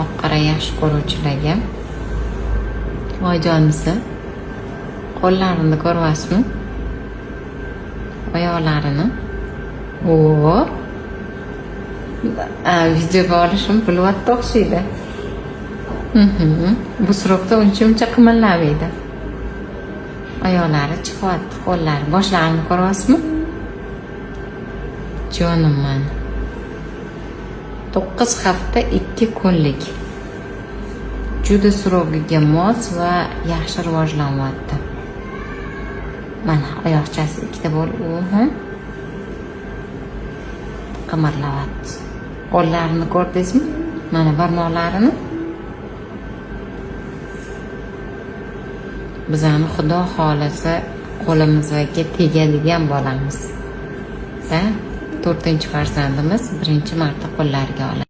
oq qora yaxshi ko'ruvchilarga voyjonisi qo'llarini ko'ryapsizmi? Oyoqlarini. Oo. Videoga olishim bo'lyapti o'xshaydi. Bu surokda uncha qimirlamaydi. Oyoqlari chiqyapti, qo'llari, boshlarini ko'ryapsizmi? Jonim meni. 9 hafta 2 kunlik. Juda surogiga mos va yaxshi rivojlanyapti. Mana oyoqchasi ikkita bo'lib, u ham qimirlayapti. Qo'llarini ko'rdingizmi? Mana barmoqlarini. Bizani Xudo xolasa qo'limizga tegadigan bolamiz. 4-farzandimiz birinchi marta qo'llariga oladi.